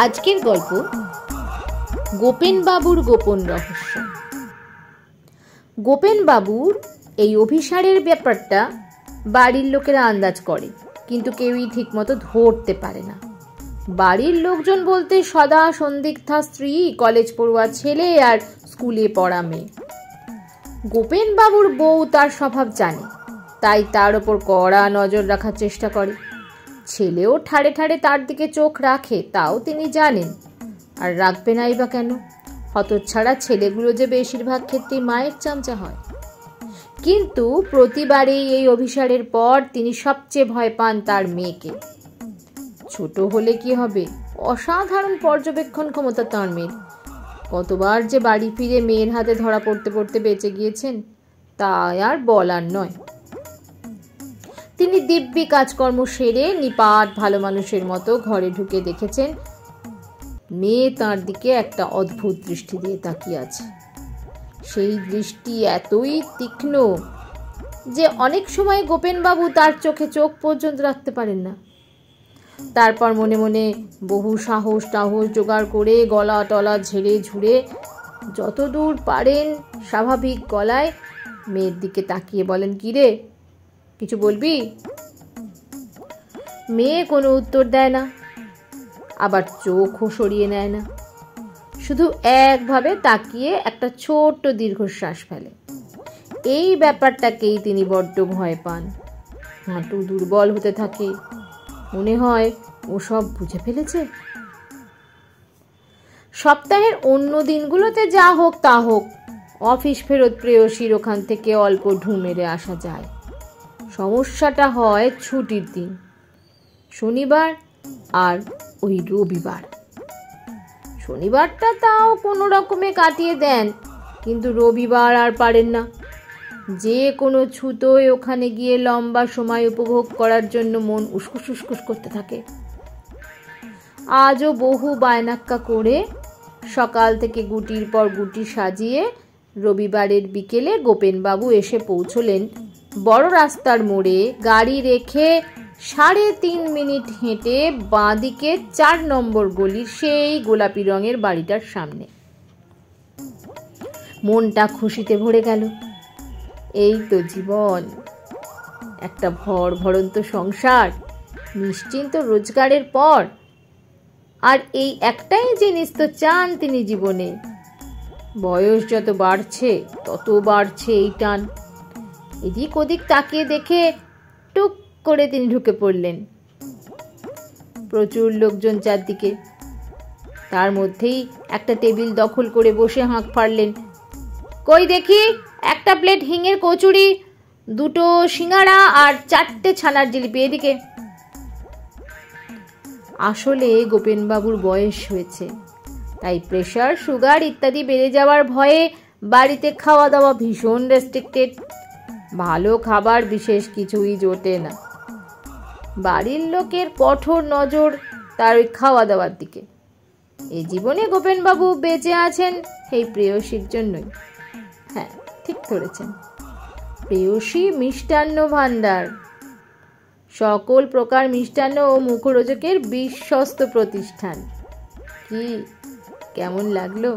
আজকের গল্প গোপেন বাবুর গোপন রহস্য। গোপেন বাবুর এই অভিসারের ব্যাপারটা বাড়ির লোকেরা আন্দাজ করে, কিন্তু কেউই ঠিকমতো ধরতে পারে না। বাড়ির লোকজন বলতে সদা সন্দিগ্ধা স্ত্রী, কলেজ পড়ুয়া ছেলে আর স্কুলে পড়া মেয়ে। গোপেন বাবুর বউ তার স্বভাব জানে, তাই তার ওপর কড়া নজর রাখার চেষ্টা করে। ছেলেও ঠাড়ে ঠাড়ে তার দিকে চোখ রাখে, তাও তিনি জানেন। আর রাখবে নাই বা কেন? হতচ্ছাড়া ছেলেগুলো যে বেশিরভাগ ক্ষেত্রেই মায়ের চামচা হয়। কিন্তু প্রতিবারেই এই অভিসারের পর তিনি সবচেয়ে ভয় পান তার মেয়েকে। ছোট হলে কি হবে, অসাধারণ পর্যবেক্ষণ ক্ষমতা তার মেয়ের। কতবার যে বাড়ি ফিরে মেয়ের হাতে ধরা পড়তে পড়তে বেঁচে গিয়েছেন তা আর বলার নয়। তিনি দিব্যি কাজকর্ম সেরে নিপাট ভালো মানুষের মতো ঘরে ঢুকে দেখেছেন মেয়ে তার দিকে একটা অদ্ভুত দৃষ্টি দিয়ে তাকিয়ে আছে। সেই দৃষ্টি এতই তীক্ষ্ণ যে অনেক সময় গোপেনবাবু তার চোখে চোখ পর্যন্ত রাখতে পারেন না। তারপর মনে মনে বহু সাহস টাহস জোগাড় করে গলা টলা ঝেড়ে ঝুড়ে যতদূর পারেন স্বাভাবিক গলায় মেয়ের দিকে তাকিয়ে বলেন, কি রে, কিছু বলবি? মেয়ে কোনো উত্তর দেয় না, আবার চোখও সরিয়ে নেয় না, শুধু একভাবে তাকিয়ে একটা ছোট্ট দীর্ঘশ্বাস ফেলে। এই ব্যাপারটাকেই তিনি বড্ড ভয় পান। হাঁটু দুর্বল হতে থাকে, মনে হয় ও সব বুঝে ফেলেছে। সপ্তাহের অন্য দিনগুলোতে যা হোক তা হোক, অফিস ফেরত প্রেয়সীর ওখান থেকে অল্প ঢু মেরে আসা যায়। সমস্যাটা হয় ছুটির দিন, শনিবার আর ওই রবিবার। শনিবারটা তাও কোনো রকমে কাটিয়ে দেন, কিন্তু রবিবার আর পারেন না। যে কোনো ছুতোয় ওখানে গিয়ে লম্বা সময় উপভোগ করার জন্য মন উস্কুস উস্কুস করতে থাকে। আজও বহু বায়নাক্কা করে সকাল থেকে গুটির পর গুটি সাজিয়ে রবিবারের বিকেলে গোপেনবাবু এসে পৌঁছলেন বড় রাস্তার মোড়ে। গাড়ি রেখে 3.5 মিনিট হেঁটে বাঁদিকে 4 নম্বর গলির সেই গোলাপি রঙের বাড়িটার সামনে। মনটা খুশিতে ভরে গেল। এই তো জীবন, একটা ভরন্ত সংসার, নিশ্চিন্ত রোজগারের পর। আর এই একটাই জিনিস তো চান তিনি জীবনে। বয়স যত বাড়ছে তত বাড়ছে এই টান। এদিক ওদিক তাকিয়ে দেখে টুক করে তিনি ঢুকে পড়লেন। প্রচুর লোকজন চারদিকে। তার মধ্যেই একটা টেবিল দখল করে বসে হাঁক ফাড়লেন, কই দেখি একটা প্লেট হিঙের কচুরি, 2টো সিঙ্গাড়া আর 4টে ছানার জিলিপি এদিকে। আসলে গোপেনবাবুর বয়স হয়েছে, তাই প্রেশার, সুগার ইত্যাদি বেড়ে যাওয়ার ভয়ে বাড়িতে খাওয়া দাওয়া ভীষণ রেস্ট্রিক্টেড। ভালো খাবার বিশেষ কিছুই জোটে না। বাড়ির লোকের কঠোর নজর তার ওই খাওয়া দাওয়ার দিকে। এই জীবনে গোপেনবাবু বেঁচে আছেন এই প্রেয়সীর জন্যই। হ্যাঁ, ঠিক ধরেছেন, প্রেয়সী মিষ্টান্ন ভাণ্ডার, সকল প্রকার মিষ্টান্ন ও মুখরোচকের বিশ্বস্ত প্রতিষ্ঠান। কি কেমন লাগলো?